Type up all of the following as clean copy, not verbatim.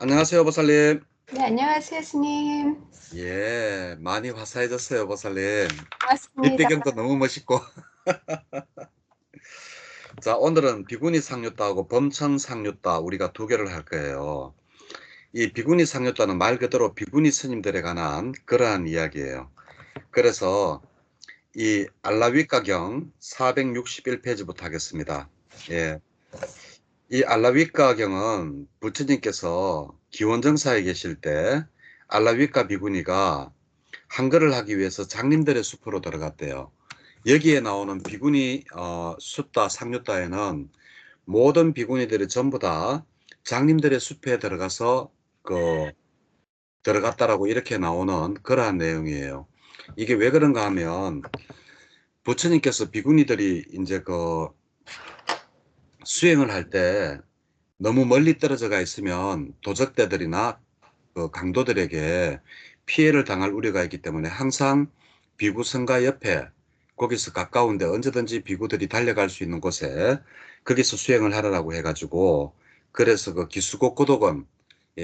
안녕하세요, 보살님. 네, 안녕하세요, 스님. 예, 많이 화사해졌어요, 보살님. 고맙습니다. 빛배경도 너무 멋있고. 자, 오늘은 비구니 상류다하고 범천 상류다 우리가 두 개를 할 거예요. 이 비구니 상류다는 말 그대로 비구니 스님들에 관한 그러한 이야기예요. 그래서 이 알라위가경 461페이지부터 하겠습니다. 예, 이 알라위가경은 부처님께서 기원정사에 계실 때 알라위가 비구니가 한글을 하기 위해서 장님들의 숲으로 들어갔대요. 여기에 나오는 비구니 숫다 상류다에는 모든 비구니들이 전부 다 장님들의 숲에 들어가서 들어갔다라고 이렇게 나오는 그러한 내용이에요. 이게 왜 그런가 하면 부처님께서 비구니들이 이제 수행을 할 때 너무 멀리 떨어져가 있으면 도적대들이나 강도들에게 피해를 당할 우려가 있기 때문에 항상 비구성가 옆에 거기서 가까운데 언제든지 비구들이 달려갈 수 있는 곳에 거기서 수행을 하라고 해가지고, 그래서 그 기수곡 고독은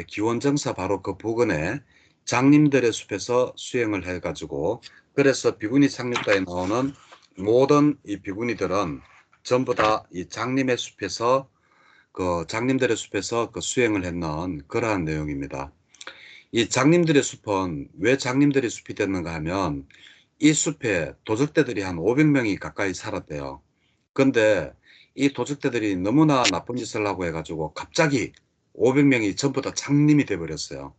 기원정사 바로 그 부근에 장님들의 숲에서 수행을 해가지고, 그래서 비구니 상륙다에 나오는 모든 이 비구니들은 전부 다 이 장님의 숲에서 장님들의 숲에서 수행을 했는 그러한 내용입니다. 이 장님들의 숲은 왜 장님들의 숲이 됐는가 하면 이 숲에 도적대들이 한 500명이 가까이 살았대요. 근데 이 도적대들이 너무나 나쁜 짓을 하고 해가지고 갑자기 500명이 전부 다 장님이 돼버렸어요.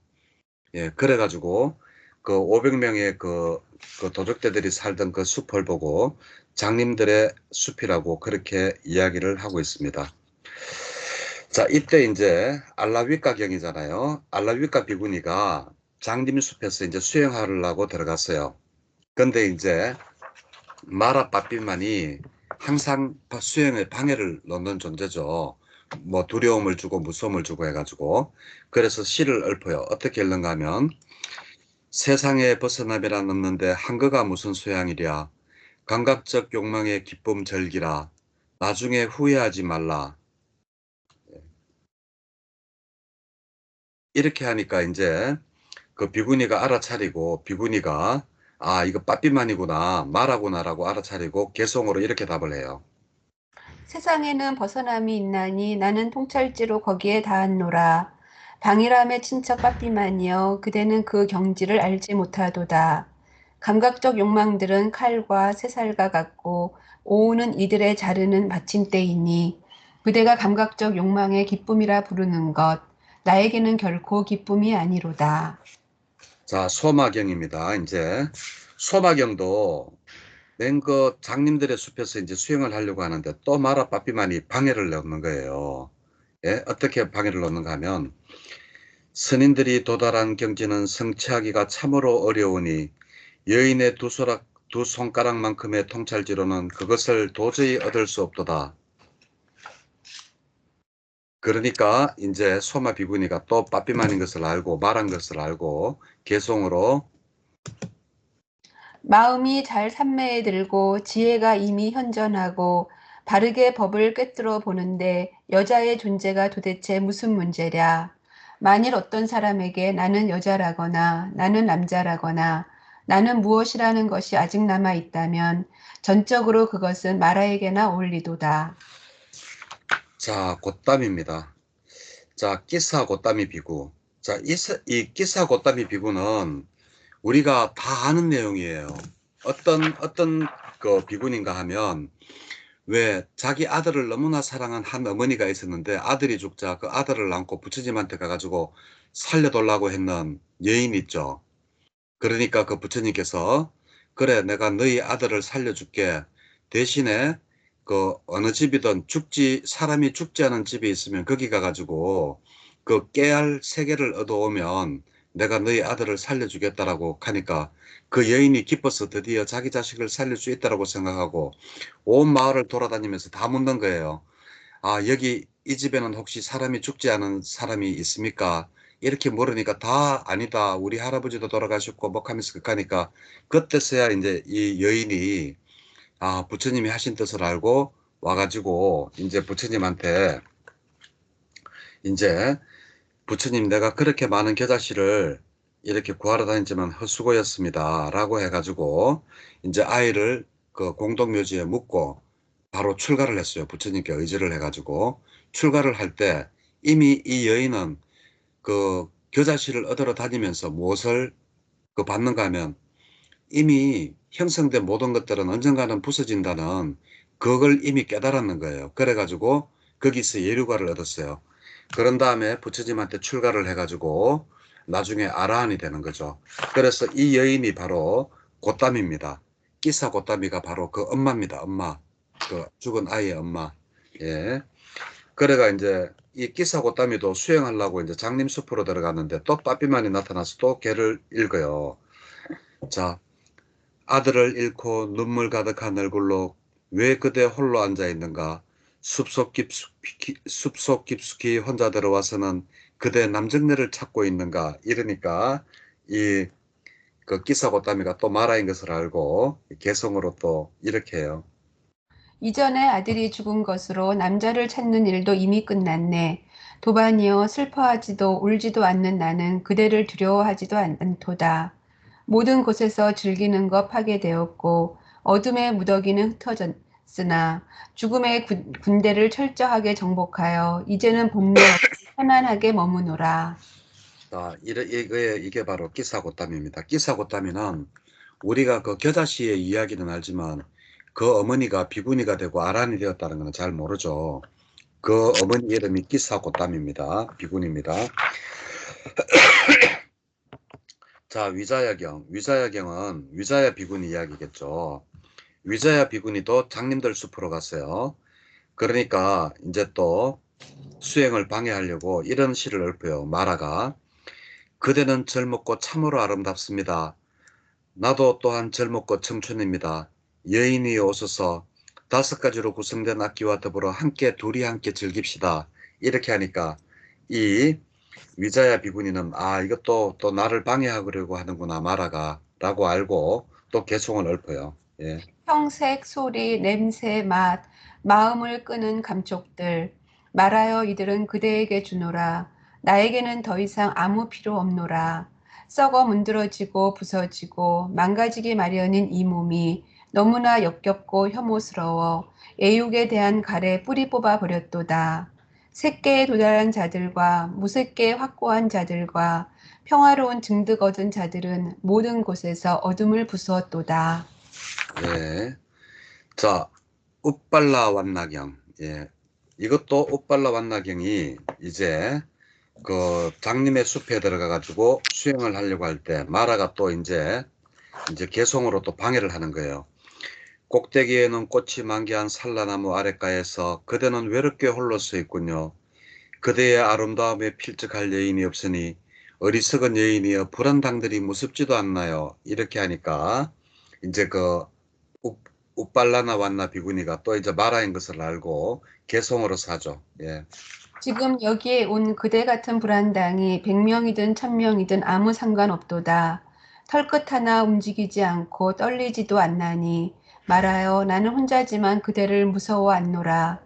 예, 그래가지고 그 500명의 그 도적대들이 살던 그 숲을 보고 장님들의 숲이라고 그렇게 이야기를 하고 있습니다. 자, 이때 이제 알라위가 경이잖아요. 알라위가 비구니가 장림숲에서 이제 수행하려고 들어갔어요. 근데 이제 마라 빠삐만이 항상 수행에 방해를 넣는 존재죠. 뭐 두려움을 주고 무서움을 주고 해가지고. 그래서 시를 읊어요. 어떻게 읽는가 하면, 세상에 벗어남이라 넣는데 한거가 무슨 소양이랴. 감각적 욕망의 기쁨 절기라. 나중에 후회하지 말라. 이렇게 하니까 이제 그 비구니가 알아차리고, 비구니가 아 이거 빠삐만이구나 말하구나라고 알아차리고 개성으로 이렇게 답을 해요. 세상에는 벗어남이 있나니 나는 통찰지로 거기에 닿았노라. 방이람의 친척 빠삐만이여 그대는 그 경지를 알지 못하도다. 감각적 욕망들은 칼과 쇠살과 같고 오우는 이들의 자르는 받침대이니 그대가 감각적 욕망의 기쁨이라 부르는 것 나에게는 결코 기쁨이 아니로다. 자, 소마경입니다. 이제 소마경도 맨 그 장님들의 숲에서 이제 수행을 하려고 하는데 또 마라 빠삐만이 방해를 넣는 거예요. 예? 어떻게 방해를 넣는가 하면, 스님들이 도달한 경지는 성취하기가 참으로 어려우니 여인의 두 손가락만큼의 통찰지로는 그것을 도저히 얻을 수 없도다. 그러니까 이제 소마 비구니가 또 빠삐만인 것을 알고 말한 것을 알고 개성으로, 마음이 잘 산매에 들고 지혜가 이미 현전하고 바르게 법을 꿰뚫어 보는데 여자의 존재가 도대체 무슨 문제랴. 만일 어떤 사람에게 나는 여자라거나 나는 남자라거나 나는 무엇이라는 것이 아직 남아 있다면 전적으로 그것은 마라에게나 어울리도다. 자, 곧담입니다. 자, 끼사 곧담이 비구. 자, 이 끼사 곧담이 비구는 우리가 다 아는 내용이에요. 어떤 그 비구인가 하면, 왜 자기 아들을 너무나 사랑한 한 어머니가 있었는데 아들이 죽자 그 아들을 안고 부처님한테 가가지고 살려달라고 했는 여인 있죠. 그러니까 그 부처님께서, 그래 내가 너희 아들을 살려줄게. 대신에 그 어느 집이든 사람이 죽지 않은 집이 있으면 거기 가가지고 그 깨알 3개를 얻어오면 내가 너희 아들을 살려주겠다라고 하니까, 그 여인이 기뻐서 드디어 자기 자식을 살릴 수 있다라고 생각하고 온 마을을 돌아다니면서 다 묻는 거예요. 아, 여기 이 집에는 혹시 사람이 죽지 않은 사람이 있습니까? 이렇게 물으니까 다 아니다. 우리 할아버지도 돌아가셨고 뭐 하면서 그니까, 그때서야 이제 이 여인이 아, 부처님이 하신 뜻을 알고 와가지고 이제 부처님한테 이제 부처님 내가 그렇게 많은 겨자씨를 이렇게 구하러 다녔지만 헛수고였습니다. 라고 해가지고 이제 아이를 그 공동묘지에 묻고 바로 출가를 했어요. 부처님께 의지를 해가지고 출가를 할 때 이미 이 여인은 그 겨자씨를 얻으러 다니면서 무엇을 그 받는가 하면 이미 형성된 모든 것들은 언젠가는 부서진다는 그걸 이미 깨달았는 거예요. 그래가지고 거기서 예류가를 얻었어요. 그런 다음에 부처님한테 출가를 해가지고 나중에 아라한이 되는 거죠. 그래서 이 여인이 바로 고땀입니다. 끼사 고땀이가 바로 그 엄마입니다. 엄마. 그 죽은 아이의 엄마. 예. 그래가 이제 이 끼사 고땀이도 수행하려고 이제 장림숲으로 들어갔는데 또 빠삐만이 나타나서 또 걔를 읽어요. 자, 아들을 잃고 눈물 가득한 얼굴로 왜 그대 홀로 앉아 있는가? 숲속 깊숙이 혼자 들어와서는 그대 남정네를 찾고 있는가? 이러니까 이 그 기사고따미가 또 마라인 것을 알고 개성으로 또 이렇게 해요. 이전에 아들이 죽은 것으로 남자를 찾는 일도 이미 끝났네. 도반이여 슬퍼하지도 울지도 않는 나는 그대를 두려워하지도 않도다. 모든 곳에서 즐기는 것 파괴되었고 어둠의 무더기는 흩어졌으나 죽음의 군대를 철저하게 정복하여 이제는 본래 편안하게 머무노라. 자, 이게 바로 기사고땀입니다. 기사고땀이는 우리가 그 겨자씨의 이야기는 알지만 그 어머니가 비구니가 되고 아란이 되었다는 것은 잘 모르죠. 그 어머니 이름이 기사고땀입니다. 비구니입니다. 자, 위자야경은 위자야 비구니 이야기겠죠. 위자야 비구니도 장님들 숲으로 갔어요. 그러니까 이제 또 수행을 방해하려고 이런 시를 읊어요. 마라가 그대는 젊었고 참으로 아름답습니다. 나도 또한 젊었고 청춘입니다. 여인이 오셔서 5가지로 구성된 악기와 더불어 둘이 함께 즐깁시다. 이렇게 하니까 이 위자야 비구니는 아 이것도 또 나를 방해하려고 하는구나 마라가 라고 알고 또 개송을 읊어요. 예. 형색, 소리, 냄새, 맛, 마음을 끄는 감촉들. 말하여 이들은 그대에게 주노라. 나에게는 더 이상 아무 필요 없노라. 썩어 문드러지고 부서지고 망가지기 마련인 이 몸이 너무나 역겹고 혐오스러워 애욕에 대한 갈에 뿌리 뽑아 버렸도다. 새끼에 도달한 자들과 무색계 확고한 자들과 평화로운 증득 얻은 자들은 모든 곳에서 어둠을 부수었도다. 예. 자, 웃발라 완나경. 예. 이것도 웃발라 완나경이 이제 그 장님의 숲에 들어가 가지고 수행을 하려고 할 때 마라가 또 이제 개성으로 또 방해를 하는 거예요. 꼭대기에는 꽃이 만개한 산라나무 아랫가에서 그대는 외롭게 홀로 서 있군요. 그대의 아름다움에 필적할 여인이 없으니 어리석은 여인이여 불안당들이 무섭지도 않나요? 이렇게 하니까 이제 그 웃발라나 왔나 비구니가 또 이제 마라인 것을 알고 개성으로 사죠. 예. 지금 여기에 온 그대 같은 불안당이 100명이든 1000명이든 아무 상관없도다. 털끝 하나 움직이지 않고 떨리지도 않나니 말하여 나는 혼자지만 그대를 무서워 않노라.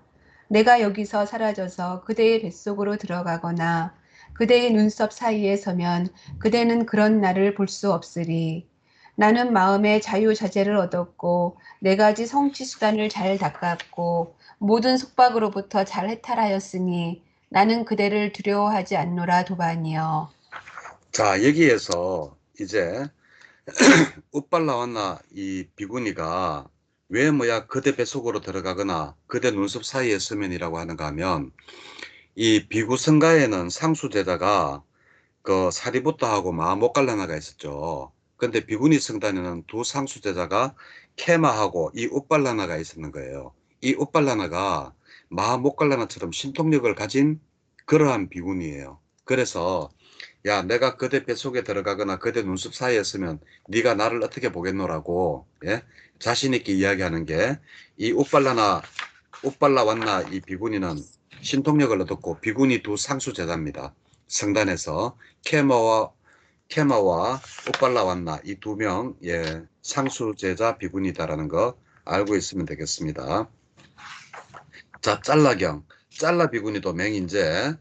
내가 여기서 사라져서 그대의 뱃속으로 들어가거나 그대의 눈썹 사이에 서면 그대는 그런 나를 볼 수 없으리. 나는 마음의 자유자재를 얻었고 네 가지 성취 수단을 잘 닦았고 모든 속박으로부터 잘 해탈하였으니 나는 그대를 두려워하지 않노라 도반이여. 자, 여기에서 이제 웃발라 왔나 이 비구니가 왜 뭐야 그대 뱃속으로 들어가거나 그대 눈썹 사이에 서면이라고 하는가 하면 이 비구 성가에는 상수 제자가 그 사리부타하고 마모갈라나가 있었죠. 근데 비구니 성단에는 두 상수 제자가 케마하고 이 웃발라나가 있었는 거예요. 이 웃발라나가 마모갈라나처럼 신통력을 가진 그러한 비구니예요. 그래서 야 내가 그대 뱃속에 들어가거나 그대 눈썹 사이에 있으면 네가 나를 어떻게 보겠노라고 예? 자신 있게 이야기하는 게 이 웃발라 왔나 이 비구니는 신통력을 얻었고 비구니 두 상수 제자입니다. 성단에서 케마와 웃발라 왔나 이 두 명 예, 상수 제자 비구니다라는 거 알고 있으면 되겠습니다. 자, 짤라 비구니도 맹인제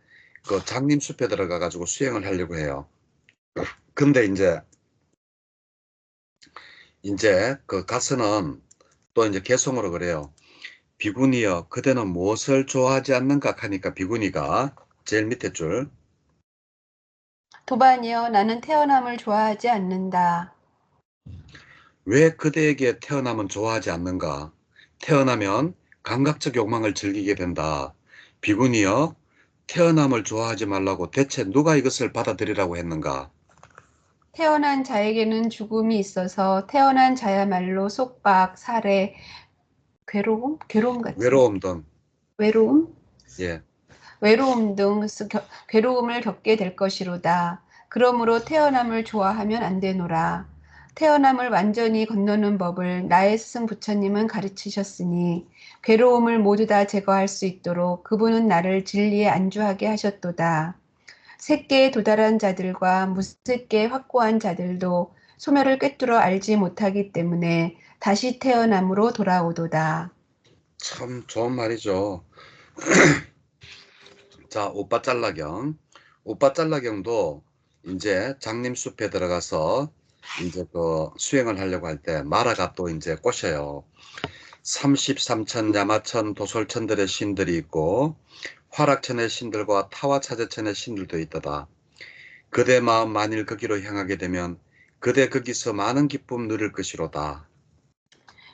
그 장림숲에 들어가 가지고 수행을 하려고 해요. 근데 이제 그 가서는 또 이제 개송으로 그래요. 비구니여 그대는 무엇을 좋아하지 않는가 하니까 비구니가 제일 밑에 줄. 도반이여 나는 태어남을 좋아하지 않는다. 왜 그대에게 태어남은 좋아하지 않는가? 태어나면 감각적 욕망을 즐기게 된다. 비구니여 태어남을 좋아하지 말라고 대체 누가 이것을 받아들이라고 했는가? 태어난 자에게는 죽음이 있어서 태어난 자야말로 속박, 살해, 괴로움 같은, 외로움 등. 외로움? 예. 외로움 등 괴로움을 겪게 될 것이로다. 그러므로 태어남을 좋아하면 안 되노라. 태어남을 완전히 건너는 법을 나의 스승 부처님은 가르치셨으니 괴로움을 모두 다 제거할 수 있도록 그분은 나를 진리에 안주하게 하셨도다. 새끼에 도달한 자들과 무색계 확고한 자들도 소멸을 꿰뚫어 알지 못하기 때문에 다시 태어남으로 돌아오도다. 참 좋은 말이죠. 자, 오빠 잘라경. 오빠 잘라경도 이제 장림숲에 들어가서 이제 그 수행을 하려고 할 때 마라가 또 이제 꼬셔요. 33천 야마천 도솔천들의 신들이 있고 화락천의 신들과 타와차제천의 신들도 있다다. 그대 마음 만일 거기로 향하게 되면 그대 거기서 많은 기쁨 누릴 것이로다.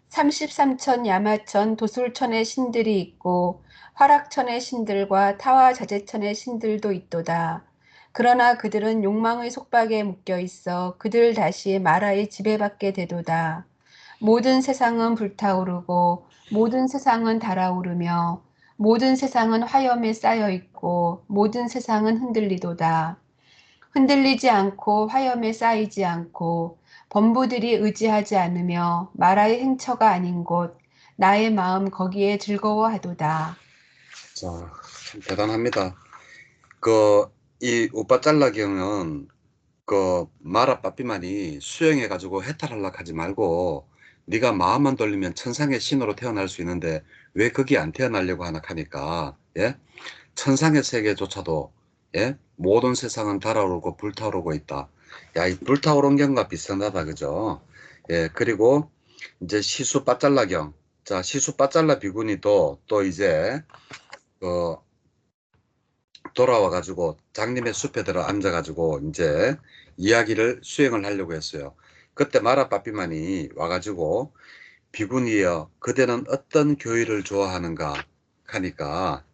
33천 야마천 도술천의 신들이 있고 화락천의 신들과 타와자재천의 신들도 있도다. 그러나 그들은 욕망의 속박에 묶여 있어 그들 다시 마라의 지배받게 되도다. 모든 세상은 불타오르고 모든 세상은 달아오르며 모든 세상은 화염에 쌓여 있고 모든 세상은 흔들리도다. 흔들리지 않고 화염에 쌓이지 않고 범부들이 의지하지 않으며 마라의 행처가 아닌 곳 나의 마음 거기에 즐거워하도다. 자, 참 대단합니다. 이 오빠 잘라경은 마라 빠삐만이 수영해가지고 해탈하려고 하지 말고 네가 마음만 돌리면 천상의 신으로 태어날 수 있는데 왜 거기 안 태어나려고 하나 하니까 예? 천상의 세계조차도 예? 모든 세상은 달아오르고 불타오르고 있다. 야, 이 불타오른 경과 비슷하다 그죠? 예, 그리고 이제 시수 빠잘라경. 자, 시수 빠잘라 비구니도 또 이제 그 돌아와가지고 장님의 숲에 들어 앉아가지고 이제 이야기를 수행을 하려고 했어요. 그때 마라빠삐만이 와가지고 비구니여 그대는 어떤 교의를 좋아하는가 하니까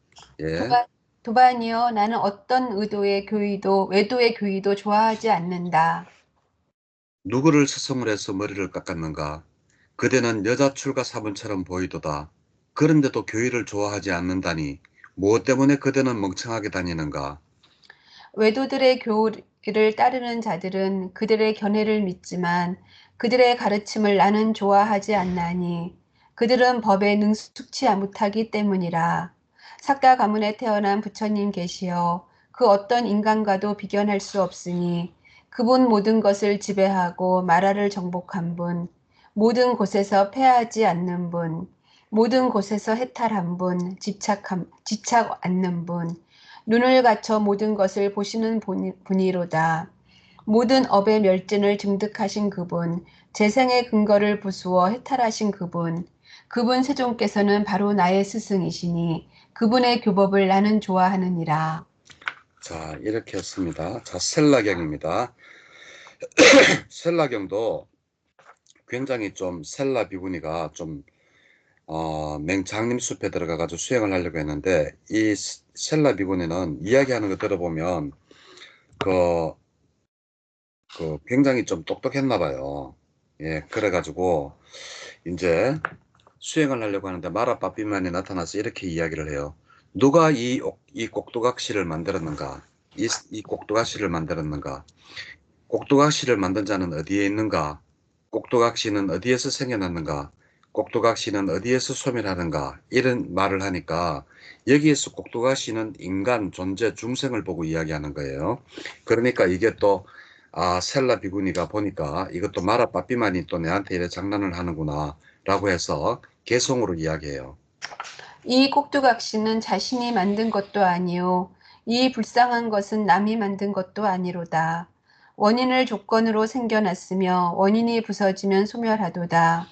예 도반, 도반이여 나는 어떤 의도의 교의도 외도의 교의도 좋아하지 않는다. 누구를 스승을 해서 머리를 깎았는가 그대는 여자 출가 사본처럼 보이도다. 그런데도 교의를 좋아하지 않는다니 무엇 때문에 그대는 멍청하게 다니는가. 외도들의 교리를 따르는 자들은 그들의 견해를 믿지만 그들의 가르침을 나는 좋아하지 않나니 그들은 법에 능숙치 못하기 때문이라. 삭다 가문에 태어난 부처님 계시어 그 어떤 인간과도 비견할 수 없으니 그분 모든 것을 지배하고 마라를 정복한 분, 모든 곳에서 패하지 않는 분, 모든 곳에서 해탈한 분, 집착 않는 분, 눈을 갖춰 모든 것을 보시는 분이로다. 모든 업의 멸진을 증득하신 그분, 재생의 근거를 부수어 해탈하신 그분, 그분 세종께서는 바로 나의 스승이시니 그분의 교법을 나는 좋아하느니라. 자 이렇게 했습니다. 자 셀라경입니다. 셀라경도 굉장히 좀 셀라 비구니가 좀 맹장림숲에 들어가가지고 수행을 하려고 했는데 이 셀라 비구니는 이야기하는 거 들어보면 그, 굉장히 좀 똑똑했나 봐요. 예, 그래가지고 이제 수행을 하려고 하는데 마라빠삐만이 나타나서 이렇게 이야기를 해요. 누가 이 꼭두각시를 만들었는가? 이 꼭두각시를 만들었는가? 꼭두각시를 만든 자는 어디에 있는가? 꼭두각시는 어디에서 생겨났는가? 꼭두각시는 어디에서 소멸하는가? 이런 말을 하니까 여기에서 꼭두각시는 인간 존재 중생을 보고 이야기하는 거예요. 그러니까 이게 또 셀라 비구니가 보니까 이것도 마라 빠삐만이 또 내한테 이래 장난을 하는구나 라고 해서 개성으로 이야기해요. 이 꼭두각시는 자신이 만든 것도 아니요 이 불쌍한 것은 남이 만든 것도 아니로다. 원인을 조건으로 생겨났으며 원인이 부서지면 소멸하도다.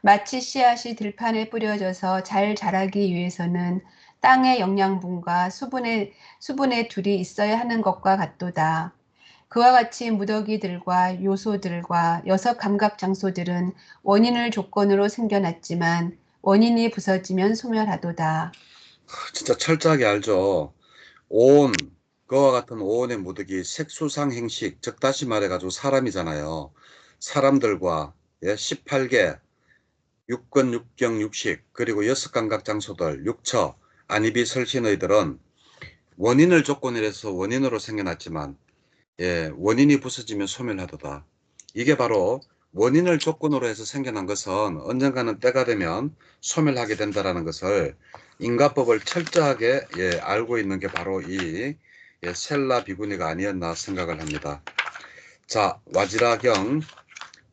마치 씨앗이 들판에 뿌려져서 잘 자라기 위해서는 땅의 영양분과 수분의 둘이 있어야 하는 것과 같도다. 그와 같이 무더기들과 요소들과 여섯 감각 장소들은 원인을 조건으로 생겨났지만 원인이 부서지면 소멸하도다. 진짜 철저하게 알죠. 오온, 그와 같은 오온의 무득이 색수상행식, 즉 다시 말해가지고 사람이잖아요. 사람들과 18개, 육근, 육경, 육식, 그리고 여섯 감각 장소들, 육처, 안입이 설신의들은 원인을 조건으로 해서 원인으로 생겨났지만 원인이 부서지면 소멸하도다. 이게 바로 원인을 조건으로 해서 생겨난 것은 언젠가는 때가 되면 소멸하게 된다는 것을 인과법을 철저하게 알고 있는 게 바로 이 셀라 비구니가 아니었나 생각을 합니다. 자, 와지라경.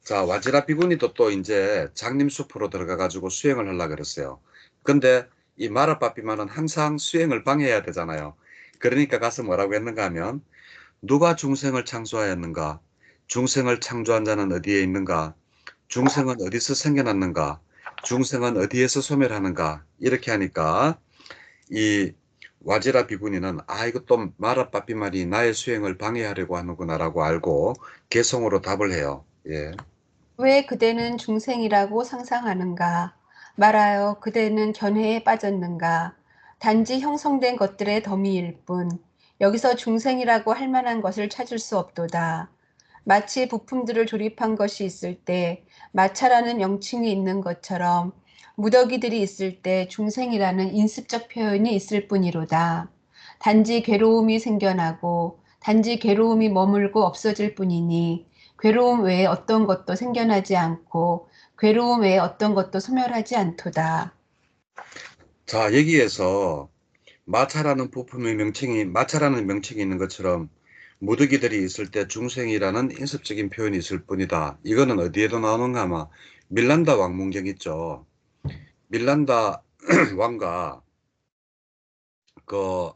자, 와지라 비구니도 또 이제 장림숲으로 들어가 가지고 수행을 하려고 그랬어요. 근데 이 마라빠삐만은 항상 수행을 방해해야 되잖아요. 그러니까 가서 뭐라고 했는가 하면, 누가 중생을 창조하였는가? 중생을 창조한 자는 어디에 있는가? 중생은 어디서 생겨났는가? 중생은 어디에서 소멸하는가? 이렇게 하니까 이 와지라 비구니는 이거 또 마라빠삐 말이 나의 수행을 방해하려고 하는구나라고 알고 개성으로 답을 해요. 예. 왜 그대는 중생이라고 상상하는가? 말하여 그대는 견해에 빠졌는가? 단지 형성된 것들의 더미일 뿐. 여기서 중생이라고 할 만한 것을 찾을 수 없도다. 마치 부품들을 조립한 것이 있을 때 마차라는 명칭이 있는 것처럼 무더기들이 있을 때 중생이라는 인습적 표현이 있을 뿐이로다. 단지 괴로움이 생겨나고 단지 괴로움이 머물고 없어질 뿐이니 괴로움 외에 어떤 것도 생겨나지 않고 괴로움 외에 어떤 것도 소멸하지 않도다. 자, 여기에서 마차라는 명칭이 있는 것처럼 무더기들이 있을 때 중생이라는 인습적인 표현이 있을 뿐이다. 이거는 어디에도 나오는가 아마 밀란다 왕문경 있죠. 밀란다 왕과 그,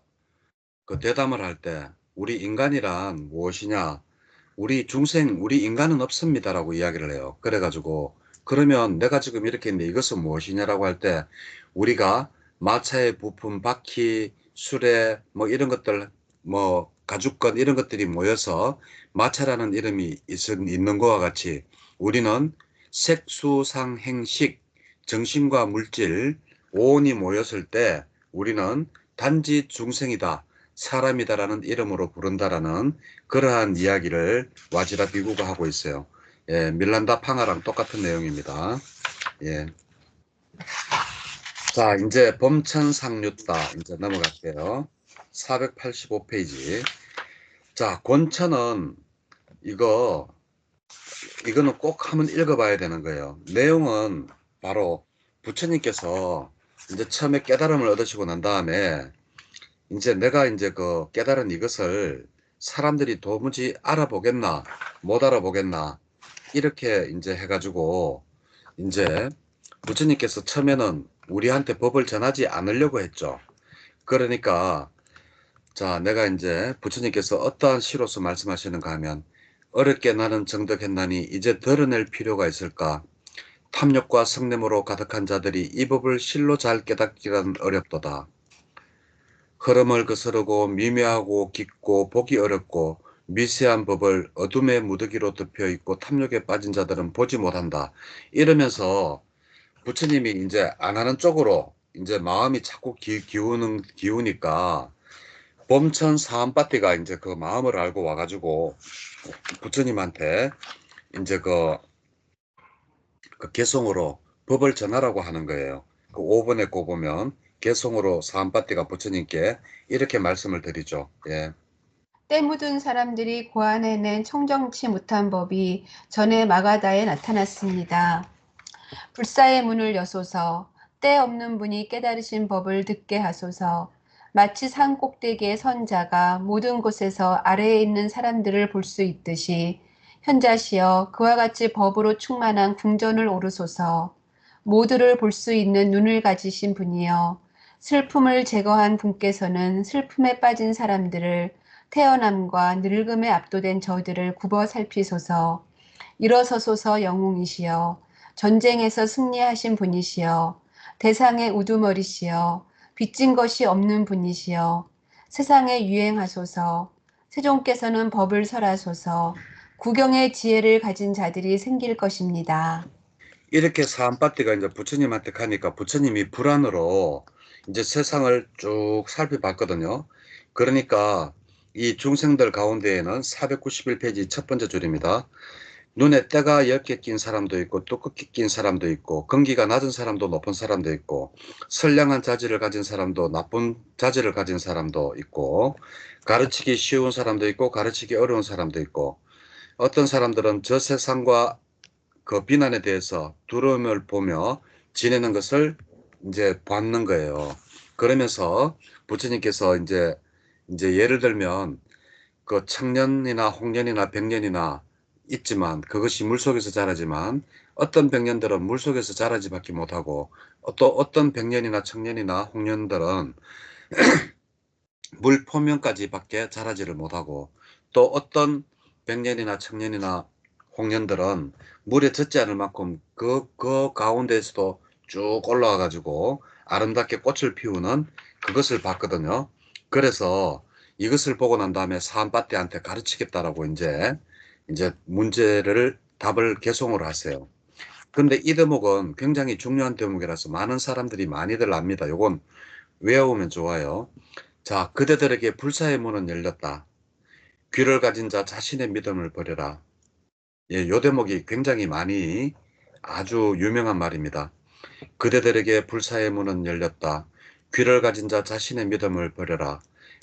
그 대담을 할 때 우리 인간이란 무엇이냐? 우리 인간은 없습니다라고 이야기를 해요. 그래가지고 그러면 내가 지금 이렇게 했는데 이것은 무엇이냐라고 할 때 우리가 마차의 부품, 바퀴, 수레 뭐 이런 것들 뭐 가죽건 이런 것들이 모여서 마차라는 이름이 있는 것과 같이 우리는 색수상행식 정신과 물질 오온이 모였을 때 우리는 단지 중생이다. 사람이다라는 이름으로 부른다라는 그러한 이야기를 와지라 비구가 하고 있어요. 예, 밀란다 팡아랑 똑같은 내용입니다. 예. 자, 이제 범천상류다. 이제 넘어갈게요. 485페이지. 자, 권천은 이거, 이거는 꼭 한번 읽어봐야 되는 거예요. 내용은 바로 부처님께서 이제 처음에 깨달음을 얻으시고 난 다음에 이제 내가 이제 그 깨달은 이것을 사람들이 도무지 알아보겠나, 못 알아보겠나, 이렇게 이제 해가지고 이제 부처님께서 처음에는 우리한테 법을 전하지 않으려고 했죠. 그러니까 자, 내가 이제 부처님께서 어떠한 시로서 말씀하시는가 하면 어렵게 나는 정덕했나니 이제 드러낼 필요가 있을까? 탐욕과 성냄으로 가득한 자들이 이 법을 실로 잘 깨닫기란 어렵도다. 흐름을 거스르고 미묘하고 깊고 보기 어렵고 미세한 법을 어둠의 무더기로 덮여 있고 탐욕에 빠진 자들은 보지 못한다. 이러면서 부처님이 이제 안 하는 쪽으로 이제 마음이 자꾸 기우니까 범천 사암파티가 이제 그 마음을 알고 와가지고 부처님한테 이제 그 개성으로 법을 전하라고 하는 거예요. 그 5번에 거 보면 개성으로 사암파티가 부처님께 이렇게 말씀을 드리죠. 예. 때 묻은 사람들이 고안해낸 청정치 못한 법이 전에 마가다에 나타났습니다. 불사의 문을 여소서, 때 없는 분이 깨달으신 법을 듣게 하소서. 마치 산 꼭대기에 선 자가 모든 곳에서 아래에 있는 사람들을 볼 수 있듯이 현자시여 그와 같이 법으로 충만한 궁전을 오르소서. 모두를 볼 수 있는 눈을 가지신 분이여 슬픔을 제거한 분께서는 슬픔에 빠진 사람들을 태어남과 늙음에 압도된 저들을 굽어 살피소서. 일어서소서 영웅이시여 전쟁에서 승리하신 분이시여 대상의 우두머리시여 빚진 것이 없는 분이시여 세상에 유행하소서. 세종께서는 법을 설하소서. 구경의 지혜를 가진 자들이 생길 것입니다. 이렇게 사안파티가 이제 부처님한테 가니까 부처님이 불안으로 이제 세상을 쭉 살펴봤거든요. 그러니까 이 중생들 가운데에는 491페이지 첫 번째 줄입니다. 눈에 때가 10개 낀 사람도 있고 두껍게 낀 사람도 있고 근기가 낮은 사람도 높은 사람도 있고 선량한 자질을 가진 사람도 나쁜 자질을 가진 사람도 있고 가르치기 쉬운 사람도 있고 가르치기 어려운 사람도 있고 어떤 사람들은 저 세상과 그 비난에 대해서 두려움을 보며 지내는 것을 이제 받는 거예요. 그러면서 부처님께서 이제 예를 들면 그 청년이나 홍년이나 백년이나 있지만 그것이 물속에서 자라지만 어떤 백년들은 물속에서 자라지밖에 못하고 또 어떤 백년이나 청년이나 홍년들은 물 표면까지밖에 자라지를 못하고 또 어떤 백년이나 청년이나 홍년들은 물에 젖지 않을 만큼 그 가운데에서도 쭉 올라와 가지고 아름답게 꽃을 피우는 그것을 봤거든요. 그래서 이것을 보고 난 다음에 사안파떼한테 가르치겠다라고 이제 문제를 답을 개송을 하세요. 근데 이 대목은 굉장히 중요한 대목이라서 많은 사람들이 많이들 압니다. 요건 외워오면 좋아요. 자, 그대들에게 불사의 문은 열렸다. 귀를 가진 자 자신의 믿음을 버려라. 예, 요 대목이 굉장히 많이 아주 유명한 말입니다. 그대들에게 불사의 문은 열렸다. 귀를 가진 자 자신의 믿음을 버려라.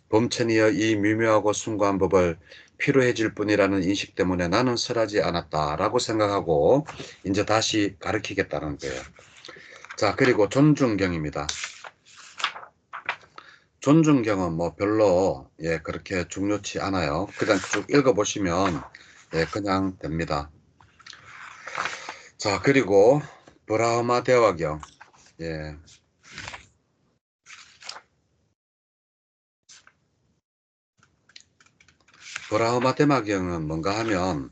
범천이여 이 미묘하고 숭고한 법을 피로해질 뿐이라는 인식 때문에 나는 설하지 않았다라고 생각하고 이제 다시 가르치겠다는 거예요. 자, 그리고 존중경입니다. 존중경은 뭐 별로 예 그렇게 중요치 않아요. 그냥 쭉 읽어보시면 예 그냥 됩니다. 자, 그리고 브라흐마 대화경 예 브라흐마 대화경은 뭔가 하면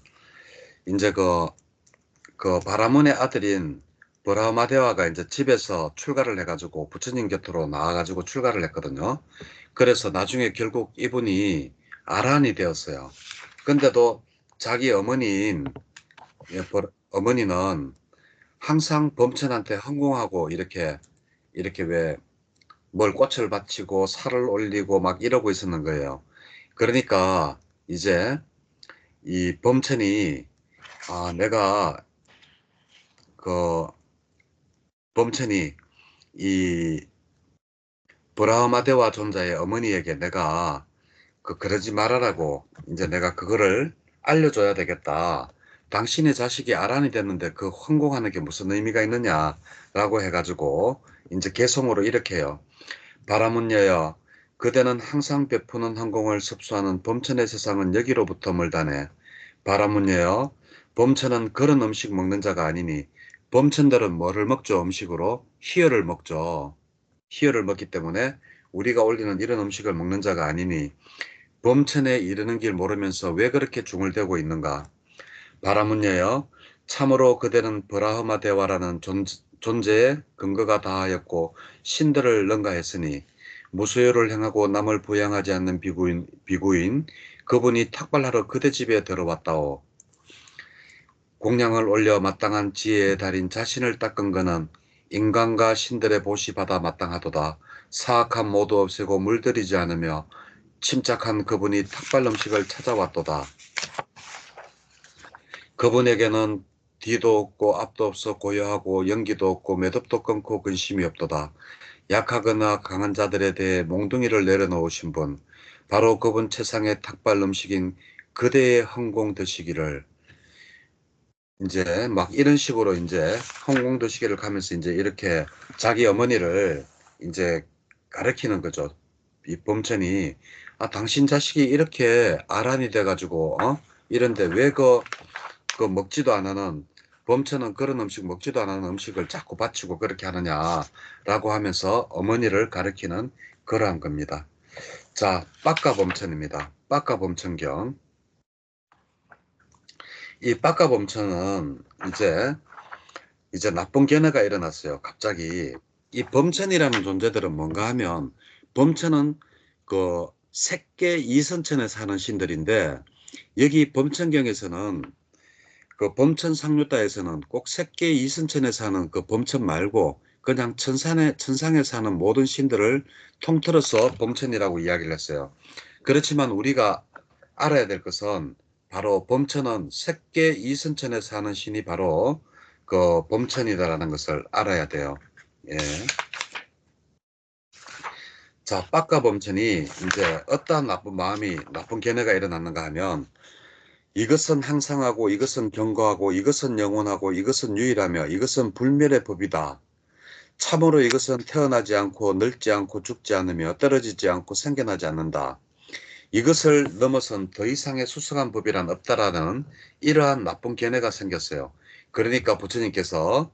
이제 그 바라문의 아들인 브라흐마 대화가 이제 집에서 출가를 해가지고 부처님 곁으로 나와가지고 출가를 했거든요. 그래서 나중에 결국 이분이 아란이 되었어요. 근데도 자기 어머니인 예, 어머니는 항상 범천한테 헌공하고 이렇게 왜 뭘 꽃을 바치고 살을 올리고 막 이러고 있었는 거예요. 그러니까 이제 이 범천이 내가 그 범천이 이 브라흐마대와 존자의 어머니에게 내가 그러지 말아라고 이제 내가 그거를 알려줘야 되겠다. 당신의 자식이 아란이 됐는데 그 헌공하는 게 무슨 의미가 있느냐라고 해가지고 이제 개성으로 이렇게 해요. 바라문여여 그대는 항상 베푸는 헌공을 습수하는 범천의 세상은 여기로부터 멀다네. 바라문여여 범천은 그런 음식 먹는 자가 아니니 범천들은 뭐를 먹죠? 음식으로 희열을 먹죠. 희열을 먹기 때문에 우리가 올리는 이런 음식을 먹는 자가 아니니 범천에 이르는 길 모르면서 왜 그렇게 중얼대고 있는가? 바라문여여 참으로 그대는 브라흐마 대화라는 존재의 근거가 다하였고 신들을 능가했으니 무소유를 행하고 남을 부양하지 않는 비구인 그분이 탁발하러 그대 집에 들어왔다오. 공양을 올려 마땅한 지혜의 달인 자신을 닦은 그는 인간과 신들의 보시 받아 마땅하도다. 사악함 모두 없애고 물들이지 않으며 침착한 그분이 탁발 음식을 찾아왔도다. 그분에게는 뒤도 없고 앞도 없어 고요하고 연기도 없고 매듭도 끊고 근심이 없도다. 약하거나 강한 자들에 대해 몽둥이를 내려놓으신 분, 바로 그분 최상의 탁발 음식인 그대의 헌공 드시기를 이제 막 이런 식으로 이제 헌공 드시기를 가면서 이제 이렇게 자기 어머니를 이제 가르치는 거죠. 이 범천이 당신 자식이 이렇게 아란이 돼가지고 이런데 왜 그 먹지도 않아는 범천은 그런 음식 먹지도 않은 음식을 자꾸 바치고 그렇게 하느냐라고 하면서 어머니를 가리키는 그러한 겁니다. 자, 빡가범천입니다. 빡가범천경. 이 빡가범천은 이제 나쁜 견해가 일어났어요. 갑자기 이 범천이라는 존재들은 뭔가 하면 범천은 그 색계 이선천에 사는 신들인데 여기 범천경에서는 그 범천 상류따에서는 꼭 색계 이선천에 사는 그 범천 말고 그냥 천상에 사는 모든 신들을 통틀어서 범천이라고 이야기를 했어요. 그렇지만 우리가 알아야 될 것은 바로 범천은 색계 이선천에 사는 신이 바로 그 범천이다라는 것을 알아야 돼요. 예. 자, 빡가 범천이 이제 어떠한 나쁜 마음이, 나쁜 견해가 일어났는가 하면 이것은 항상하고 이것은 견고하고 이것은 영원하고 이것은 유일하며 이것은 불멸의 법이다. 참으로 이것은 태어나지 않고 늙지 않고 죽지 않으며 떨어지지 않고 생겨나지 않는다. 이것을 넘어선 더 이상의 수상한 법이란 없다라는 이러한 나쁜 견해가 생겼어요. 그러니까 부처님께서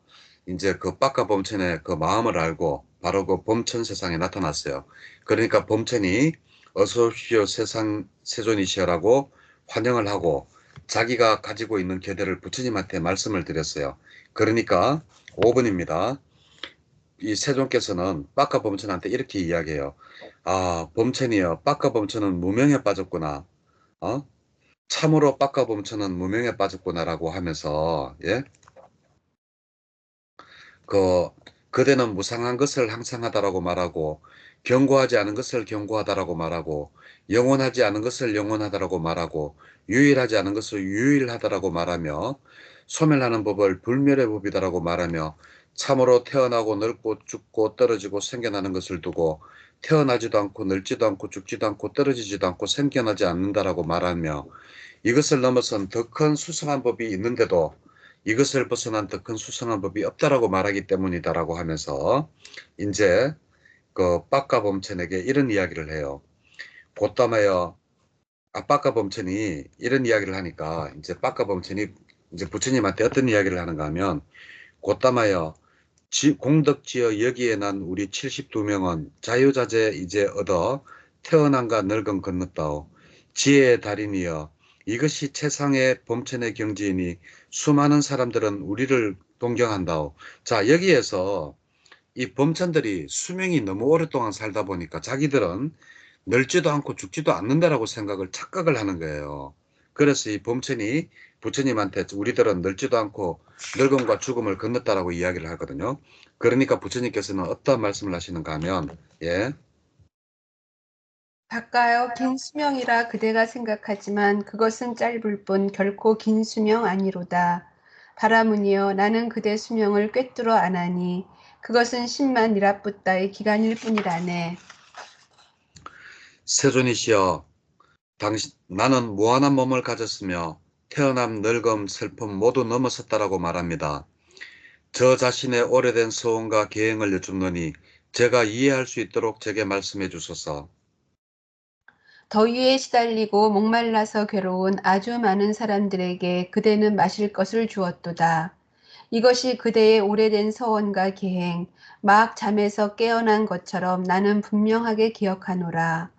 이제 그 빡가 범천의 그 마음을 알고 바로 그 범천 세상에 나타났어요. 그러니까 범천이 어서 오십시오 세상 세존이시여라고 환영을 하고 자기가 가지고 있는 계대를 부처님한테 말씀을 드렸어요. 그러니까 5번입니다. 이 세존께서는 빡가 범천한테 이렇게 이야기해요. 아, 범천이여, 빡가 범천은 무명에 빠졌구나. 어? 참으로 빡가 범천은 무명에 빠졌구나라고 하면서, 예? 그, 그대는 무상한 것을 항상하다라고 말하고, 견고하지 않은 것을 견고하다라고 말하고, 영원하지 않은 것을 영원하다라고 말하고, 유일하지 않은 것을 유일하다라고 말하며, 소멸하는 법을 불멸의 법이다라고 말하며, 참으로 태어나고 늙고 죽고 떨어지고 생겨나는 것을 두고, 태어나지도 않고 늙지도 않고 죽지도 않고 떨어지지도 않고 생겨나지 않는다라고 말하며, 이것을 넘어선 더 큰 수상한 법이 있는데도 이것을 벗어난 더 큰 수상한 법이 없다라고 말하기 때문이다라고 하면서 이제 그 빡가범천에게 이런 이야기를 해요. 곧담하여 빡가범천이 이런 이야기를 하니까 이제 빡가범천이 이제 부처님한테 어떤 이야기를 하는가 하면 곧담하여 공덕지어 여기에 난 우리 72명은 자유자재 이제 얻어 태어난가 늙은 건넜다오. 지혜의 달인이여 이것이 최상의 범천의 경지이니 수많은 사람들은 우리를 동경한다오. 자, 여기에서 이 범천들이 수명이 너무 오랫동안 살다 보니까 자기들은 늙지도 않고 죽지도 않는다라고 착각을 하는 거예요. 그래서 이 범천이 부처님한테 우리들은 늙지도 않고 늙음과 죽음을 건넜다라고 이야기를 하거든요. 그러니까 부처님께서는 어떤 말씀을 하시는가 하면, 예, 바까요 긴 수명이라 그대가 생각하지만 그것은 짧을 뿐 결코 긴 수명 아니로다. 바라무니여 나는 그대 수명을 꿰뚫어 안하니 그것은 10만 니라뿌따의 기간일 뿐이라네. 세존이시여, 나는 무한한 몸을 가졌으며 태어남, 늙음, 슬픔 모두 넘어섰다라고 말합니다. 저 자신의 오래된 소원과 계행을 여쭙노니 제가 이해할 수 있도록 제게 말씀해 주소서. 더위에 시달리고 목말라서 괴로운 아주 많은 사람들에게 그대는 마실 것을 주었도다. 이것이 그대의 오래된 서원과 계행, 막 잠에서 깨어난 것처럼 나는 분명하게 기억하노라.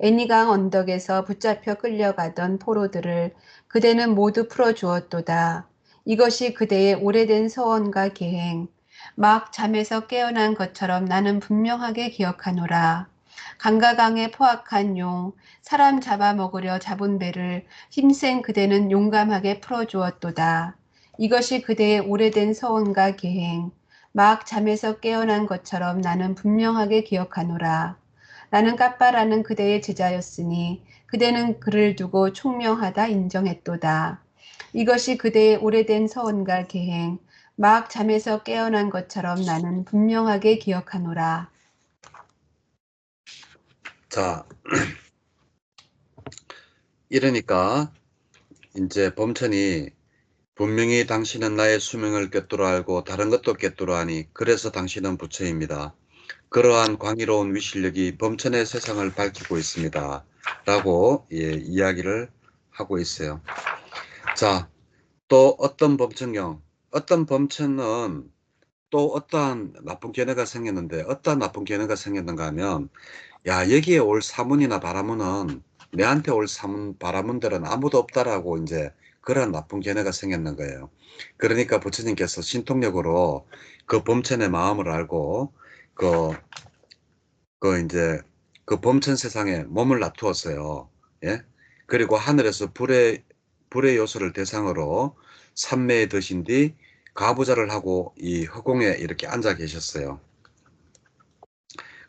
애니강 언덕에서 붙잡혀 끌려가던 포로들을 그대는 모두 풀어주었도다. 이것이 그대의 오래된 서원과 계행, 막 잠에서 깨어난 것처럼 나는 분명하게 기억하노라. 강가강에 포악한 용, 사람 잡아먹으려 잡은 배를 힘센 그대는 용감하게 풀어주었도다. 이것이 그대의 오래된 서원과 계행, 막 잠에서 깨어난 것처럼 나는 분명하게 기억하노라. 나는 까빠라는 그대의 제자였으니 그대는 그를 두고 총명하다 인정했도다. 이것이 그대의 오래된 서원과 계행, 막 잠에서 깨어난 것처럼 나는 분명하게 기억하노라. 자, 이러니까 이제 범천이 분명히 당신은 나의 수명을 꿰뚫어 알고 다른 것도 꿰뚫어 하니 그래서 당신은 부처입니다. 그러한 광의로운 위실력이 범천의 세상을 밝히고 있습니다. 라고 이야기를 하고 있어요. 자, 또 어떤 범천경, 어떤 범천은 또 어떠한 나쁜 견해가 생겼는데, 어떠한 나쁜 견해가 생겼는가 하면, 야, 여기에 올 사문이나 바라문은 내한테 올 사문 바라문들은 아무도 없다라고 이제 그런 나쁜 견해가 생겼는 거예요. 그러니까 부처님께서 신통력으로 그 범천의 마음을 알고 그, 그 이제 그 범천 세상에 몸을 놔두었어요. 예. 그리고 하늘에서 불의 요소를 대상으로 삼매에 드신 뒤 가부좌를 하고 이 허공에 이렇게 앉아 계셨어요.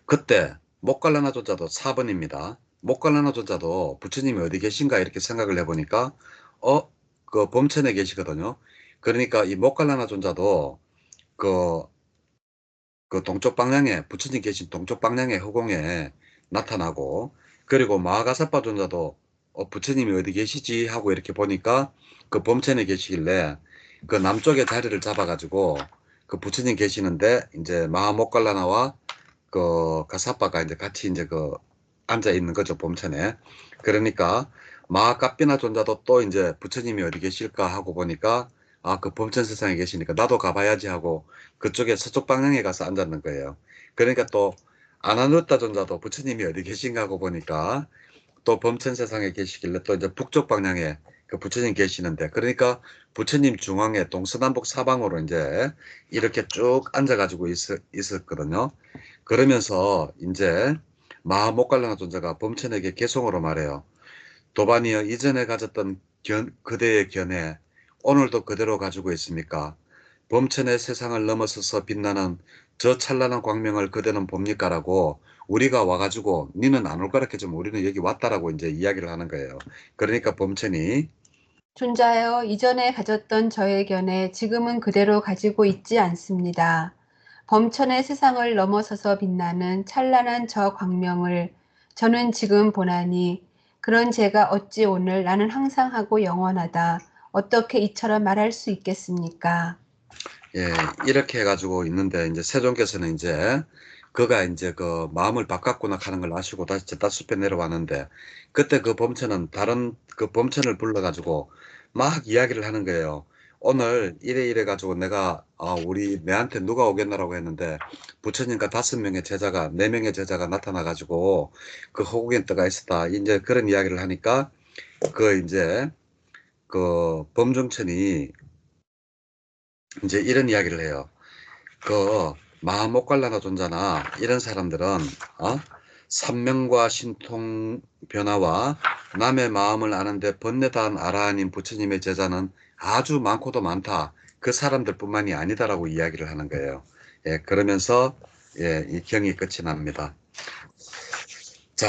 그때 목갈라나조자도 4번입니다. 목갈라나조자도 부처님이 어디 계신가 이렇게 생각을 해보니까 그 범천에 계시거든요. 그러니까 이 목갈라나존자도 그, 그 동쪽 방향에 부처님 계신 동쪽 방향의 허공에 나타나고, 그리고 마하가사파 존자도 부처님이 어디 계시지 하고 이렇게 보니까 그 범천에 계시길래 그 남쪽에 자리를 잡아가지고 그 부처님 계시는데 이제 마하목갈라나와 그 가사빠가 이제 같이 이제 그 앉아 있는 거죠, 봄천에. 그러니까 마카피나 존자도 또 이제 부처님이 어디 계실까 하고 보니까 아, 그 범천 세상에 계시니까 나도 가봐야지 하고 그쪽에 서쪽 방향에 가서 앉았는 거예요. 그러니까 또 아나누타 존자도 부처님이 어디 계신가 하고 보니까 또 범천 세상에 계시길래 또 이제 북쪽 방향에 그 부처님 계시는데, 그러니까 부처님 중앙에 동서남북 사방으로 이제 이렇게 쭉 앉아가지고 있었거든요. 그러면서 이제 마하목갈라나 존재가 범천에게 개송으로 말해요. 도반이여, 이전에 가졌던 그대의 견해 오늘도 그대로 가지고 있습니까? 범천의 세상을 넘어서서 빛나는 저 찬란한 광명을 그대는 봅니까? 라고 우리가 와가지고 니는 안 올 거라 했지만 우리는 여기 왔다라고 이제 이야기를 하는 거예요. 그러니까 범천이 존자여, 이전에 가졌던 저의 견해 지금은 그대로 가지고 있지 않습니다. 범천의 세상을 넘어서서 빛나는 찬란한 저 광명을 저는 지금 보나니 그런 제가 어찌 오늘 나는 항상 하고 영원하다 어떻게 이처럼 말할 수 있겠습니까? 예, 이렇게 해가지고 있는데 이제 세종께서는 이제 그가 이제 그 마음을 바꿨구나 하는 걸 아시고 다시 제따숲에 내려왔는데, 그때 그 범천은 다른 그 범천을 불러가지고 막 이야기를 하는 거예요. 오늘 이래 이래 가지고 내가 우리 내한테 누가 오겠나라고 했는데 부처님과 5명의 제자가 4명의 제자가 나타나가지고 그 허공에 떠가 있었다. 이제 그런 이야기를 하니까 그 이제 그 범종천이 이제 이런 이야기를 해요. 그 마하목갈라나 존자나 이런 사람들은 삼명과 신통 변화와 남의 마음을 아는데 번뇌다한 아라한인 부처님의 제자는 아주 많고도 많다. 그 사람들뿐만이 아니다라고 이야기를 하는 거예요. 예, 그러면서 예, 이 경이 끝이 납니다. 자,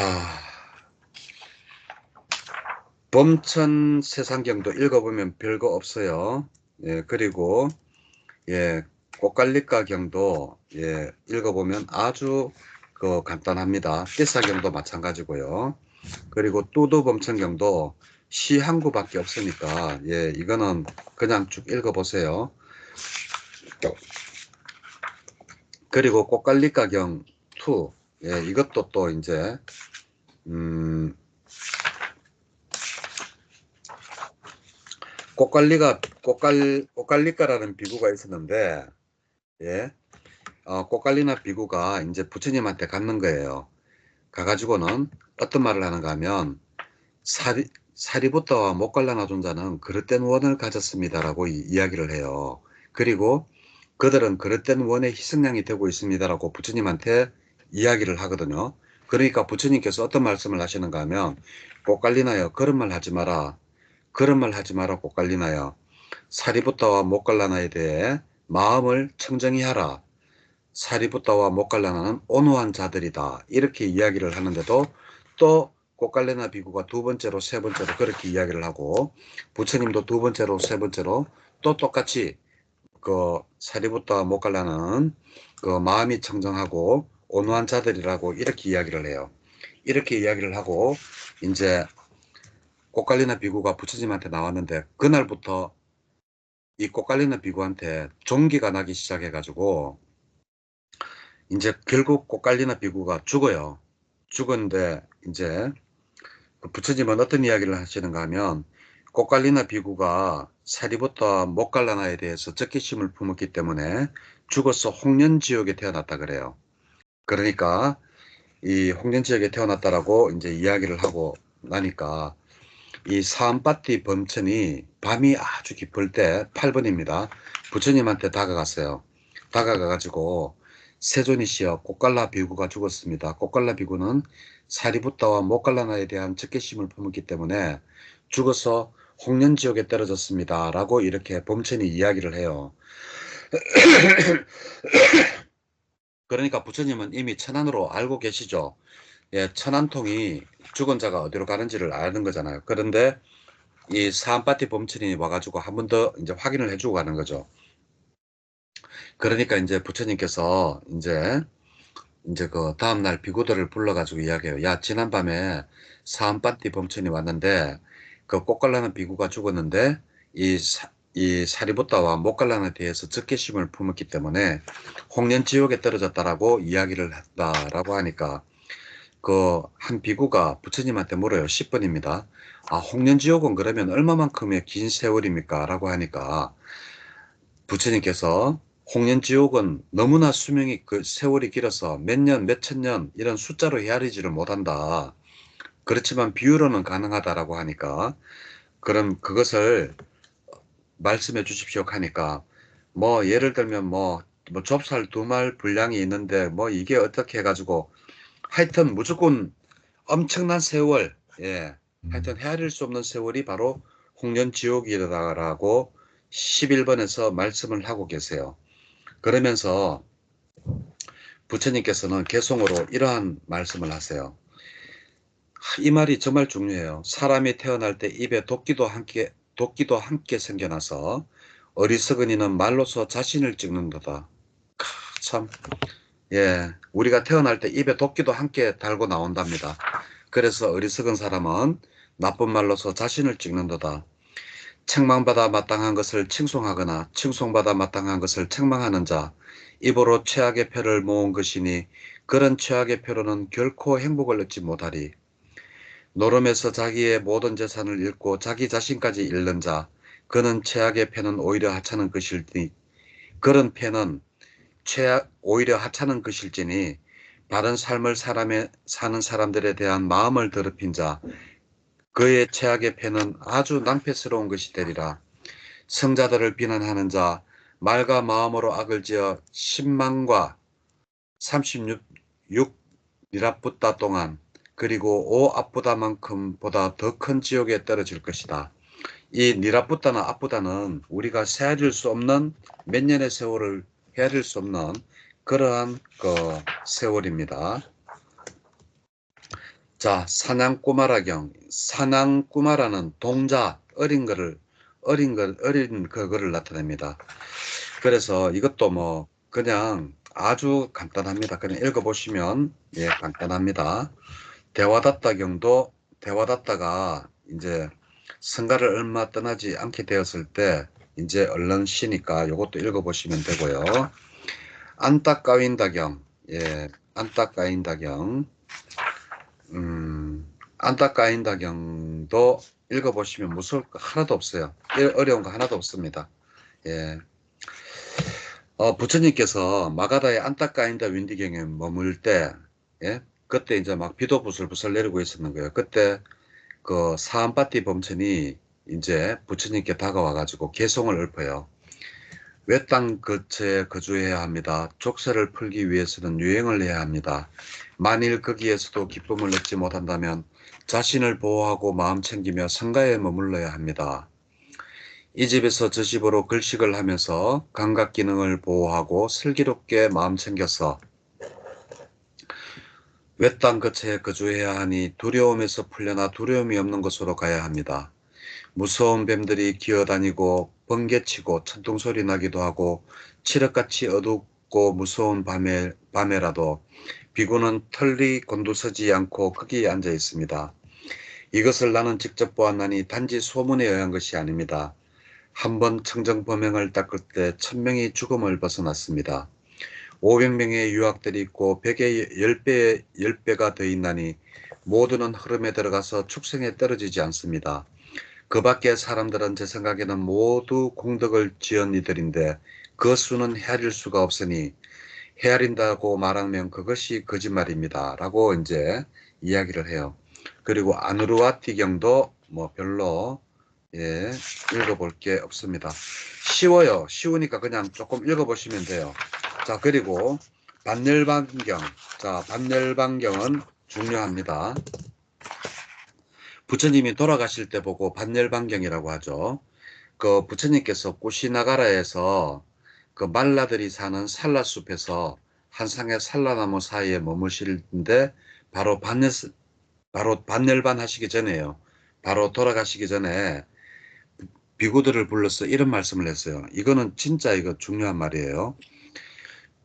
범천 세상경도 읽어보면 별거 없어요. 예, 그리고 예, 꽃갈릭가경도 예, 읽어보면 아주 그 간단합니다. 필사경도 마찬가지고요. 그리고 뚜두범천경도 시 한 구밖에 없으니까 예, 이거는 그냥 쭉 읽어보세요. 그리고 꽃갈릭가경 2 예, 이것도 또 이제 음, 꽃갈릭가라는 비구가 있었는데 예, 꽃갈리나 비구가 이제 부처님한테 갔는 거예요. 가가지고는 어떤 말을 하는가 하면 사리부터와 목갈라나 존자는 그릇된 원을 가졌습니다라고 이야기를 해요. 그리고 그들은 그릇된 원의 희생양이 되고 있습니다라고 부처님한테 이야기를 하거든요. 그러니까 부처님께서 어떤 말씀을 하시는가 하면 꽃갈리나여 그런 말 하지 마라. 그런 말 하지 마라 꽃갈리나여. 사리부터와 목갈라나에 대해 마음을 청정히 하라. 사리부타와 목갈라나는 온후한 자들이다. 이렇게 이야기를 하는데도 또 꽃갈래나 비구가 두 번째로 세 번째로 그렇게 이야기를 하고 부처님도 두 번째로 세 번째로 또 똑같이 그 사리부타와 목갈라나는 그 마음이 청정하고 온후한 자들이라고 이렇게 이야기를 해요. 이렇게 이야기를 하고 이제 꽃갈리나 비구가 부처님한테 나왔는데 그날부터 이 꽃갈리나 비구한테 종기가 나기 시작해가지고 이제 결국 꽃갈리나 비구가 죽어요. 죽었는데 이제 그 부처님은 어떤 이야기를 하시는가 하면 꽃갈리나 비구가 사리부터 목갈라나에 대해서 적개심을 품었기 때문에 죽어서 홍련지옥에 태어났다 그래요. 그러니까 이 홍련지역에 태어났다라고 이제 이야기를 하고 나니까 이 사암파티 범천이 밤이 아주 깊을 때 8번입니다. 부처님한테 다가갔어요. 다가가가지고 세존이시여 꽃갈라 비구가 죽었습니다. 꽃갈라 비구는 사리부타와 목갈라나에 대한 적개심을 품었기 때문에 죽어서 홍련지옥에 떨어졌습니다. 라고 이렇게 범천이 이야기를 해요. 그러니까 부처님은 이미 천안으로 알고 계시죠. 예, 천안통이 죽은 자가 어디로 가는지를 아는 거잖아요. 그런데 이 사암파티 범천이 와가지고 한 번 더 이제 확인을 해주고 가는 거죠. 그러니까 이제 부처님께서 이제 그 다음날 비구들을 불러가지고 이야기해요. 야, 지난밤에 사암파티 범천이 왔는데 그 꽃갈라는 비구가 죽었는데 이 사리부타와 목갈라에 대해서 적개심을 품었기 때문에 홍련지옥에 떨어졌다라고 이야기를 했다라고 하니까 그 한 비구가 부처님한테 물어요. 10번입니다. 아, 홍련지옥은 그러면 얼마만큼의 긴 세월입니까? 라고 하니까 부처님께서 홍련지옥은 너무나 수명이 그 세월이 길어서 몇 년, 몇 천 년 이런 숫자로 헤아리지를 못한다. 그렇지만 비유로는 가능하다라고 하니까 그럼 그것을 말씀해 주십시오 하니까 뭐 예를 들면 뭐 좁쌀 2말 분량이 있는데 뭐 이게 어떻게 해가지고 하여튼 무조건 엄청난 세월, 예, 하여튼 헤아릴 수 없는 세월이 바로 홍련지옥이라고 11번에서 말씀을 하고 계세요. 그러면서 부처님께서는 개송으로 이러한 말씀을 하세요. 이 말이 정말 중요해요. 사람이 태어날 때 입에 도끼도 함께 생겨나서 어리석은 이는 말로서 자신을 찍는도다. 참, 예, 우리가 태어날 때 입에 도끼도 함께 달고 나온답니다. 그래서 어리석은 사람은 나쁜 말로서 자신을 찍는도다. 책망받아 마땅한 것을 칭송하거나 칭송받아 마땅한 것을 책망하는 자, 입으로 최악의 표를 모은 것이니 그런 최악의 표로는 결코 행복을 얻지 못하리. 노름에서 자기의 모든 재산을 잃고 자기 자신까지 잃는 자, 그는 최악의 패는 오히려 하찮은 것일지, 그런 패는 오히려 하찮은 것일지니 바른 삶을 사는 사람들에 대한 마음을 더럽힌 자, 그의 최악의 패는 아주 낭패스러운 것이 되리라. 성자들을 비난하는 자, 말과 마음으로 악을 지어 10만과 36 니랍붓다 동안 그리고 오 아프다만큼 보다 더 큰 지옥에 떨어질 것이다. 이 니랍붓다나 아프다는 우리가 헤아릴 수 없는 몇 년의 세월을 헤아릴 수 없는 그러한 그 세월입니다. 자, 사냥꾸마라경. 사냥꾸마라는 동자, 어린 그거를 나타냅니다. 그래서 이것도 뭐 그냥 아주 간단합니다. 그냥 읽어보시면 예, 간단합니다. 대화다tta가 이제 성가를 얼마 떠나지 않게 되었을 때 이제 얼른 쉬니까 이것도 읽어보시면 되고요. 안타까윈다경, 예, 안타까인다경, 안타까인다경도 읽어보시면 무서울 거 하나도 없어요. 어려운 거 하나도 없습니다. 예. 부처님께서 마가다의 안타까인다 윈디경에 머물 때, 예? 그때 이제 막 비도 부슬부슬 내리고 있었는 거예요. 그때 그 사암파티 범천이 이제 부처님께 다가와가지고 개송을 읊어요. 외땅 거처에 거주해야 합니다. 족쇄를 풀기 위해서는 유행을 해야 합니다. 만일 거기에서도 기쁨을 얻지 못한다면 자신을 보호하고 마음 챙기며 성가에 머물러야 합니다. 이 집에서 저 집으로 걸식을 하면서 감각 기능을 보호하고 슬기롭게 마음 챙겨서 외땅 거처에 거주해야 하니 두려움에서 풀려나 두려움이 없는 곳으로 가야 합니다. 무서운 뱀들이 기어다니고 번개치고 천둥소리 나기도 하고 칠흑같이 어둡고 무서운 밤에라도 비구는 털이 곤두서지 않고 거기에 앉아 있습니다. 이것을 나는 직접 보았나니 단지 소문에 의한 것이 아닙니다. 한번 청정범행을 닦을 때 1000명이 죽음을 벗어났습니다. 500명의 유학들이 있고 100의 10배가 더 있나니 모두는 흐름에 들어가서 축생에 떨어지지 않습니다. 그 밖에 사람들은 제 생각에는 모두 공덕을 지은 이들인데 그 수는 헤아릴 수가 없으니 헤아린다고 말하면 그것이 거짓말입니다. 라고 이제 이야기를 해요. 그리고 아누르와티경도 뭐 별로 읽어볼 게 없습니다. 쉬워요. 쉬우니까 그냥 조금 읽어보시면 돼요. 자, 그리고 반열반경. 자, 반열반경은 중요합니다. 부처님이 돌아가실 때 보고 반열반경이라고 하죠. 그 부처님께서 꾸시나가라에서 그 말라들이 사는 살라숲에서 한 상의 살라나무 사이에 머무시는데 바로 반열반 하시기 전에요. 바로 돌아가시기 전에 비구들을 불러서 이런 말씀을 했어요. 이거는 진짜 이거 중요한 말이에요.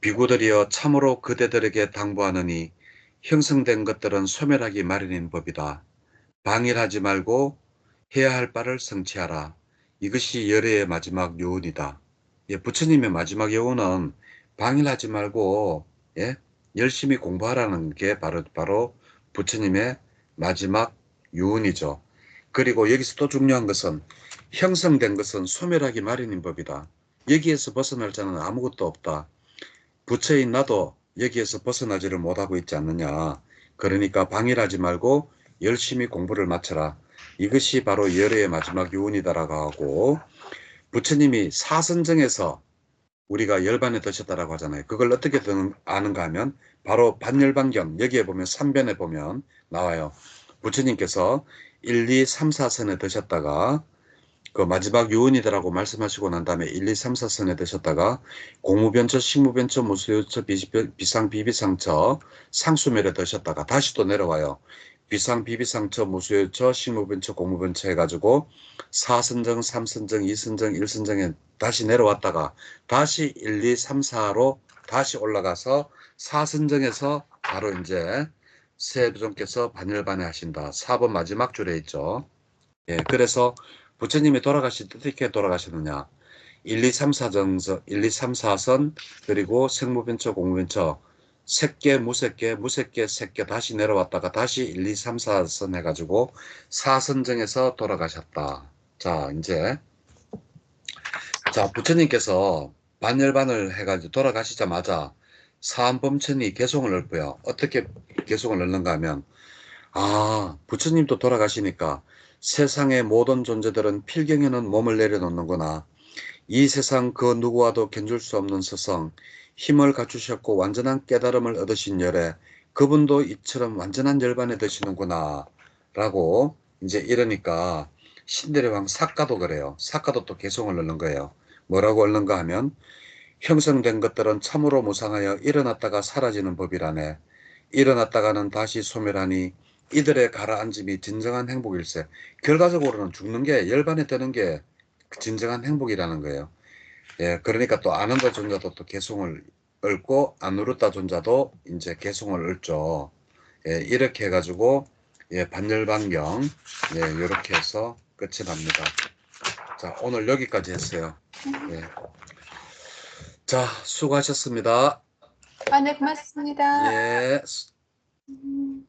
비구들이여 참으로 그대들에게 당부하느니 형성된 것들은 소멸하기 마련인 법이다. 방일하지 말고 해야 할 바를 성취하라. 이것이 열애의 마지막 요원이다. 예, 부처님의 마지막 요원은 방일하지 말고 열심히 공부하라는 게 바로 부처님의 마지막 요원이죠. 그리고 여기서 또 중요한 것은 형성된 것은 소멸하기 마련인 법이다. 여기에서 벗어날 자는 아무것도 없다. 부처인 나도 여기에서 벗어나지를 못하고 있지 않느냐. 그러니까 방일하지 말고 열심히 공부를 마쳐라. 이것이 바로 열애의 마지막 요원이다라고 하고 부처님이 사선정에서 우리가 열반에 드셨다라고 하잖아요. 그걸 어떻게 아는가 하면 바로 반열반경 여기에 보면 3변에 보면 나와요. 부처님께서 1, 2, 3, 4선에 드셨다가 그 마지막 요원이다라고 말씀하시고 난 다음에 1, 2, 3, 4선에 드셨다가 공무변처, 식무변처, 무수유처, 비상비비상처, 상수멸에 드셨다가 다시 또 내려와요. 비상비비상처, 무수유처, 식무변처, 공무변처 해가지고 4선정, 3선정, 2선정, 1선정에 다시 내려왔다가 다시 1, 2, 3, 4로 다시 올라가서 4선정에서 바로 이제 세부종께서 반열반에 하신다. 4번 마지막 줄에 있죠. 예, 그래서 부처님이 돌아가실 때 어떻게 돌아가셨느냐. 1, 2, 3, 4정서, 1, 2, 3, 4선, 그리고 생무변처, 공무변처, 색계, 무색계, 무색계, 색계 다시 내려왔다가 다시 1, 2, 3, 4선 해가지고 4선정에서 돌아가셨다. 자, 이제, 자, 부처님께서 반열반을 해가지고 돌아가시자마자 사암범천이 개송을 읊어요. 어떻게 개송을 읊는가 하면, 아, 부처님도 돌아가시니까 세상의 모든 존재들은 필경에는 몸을 내려놓는구나. 이 세상 그 누구와도 견줄 수 없는 스성, 힘을 갖추셨고 완전한 깨달음을 얻으신 열에 그분도 이처럼 완전한 열반에 드시는구나. 라고 이제 이러니까 신대려왕 사가도 그래요. 사가도 또 개송을 넣는 거예요. 뭐라고 얻는가 하면 형성된 것들은 참으로 무상하여 일어났다가 사라지는 법이라네. 일어났다가는 다시 소멸하니 이들의 가라앉음이 진정한 행복일세. 결과적으로는 죽는 게 열반에 뜨는 게 진정한 행복이라는 거예요. 예, 그러니까 또 아는다 존자도 또 개송을 읊고 안 누르다 존자도 이제 개송을 읊죠. 예, 이렇게 해가지고 예, 반열반경 예, 이렇게 해서 끝이 납니다. 자, 오늘 여기까지 했어요. 예. 자, 수고하셨습니다. 아, 네, 고맙습니다. 예. 음.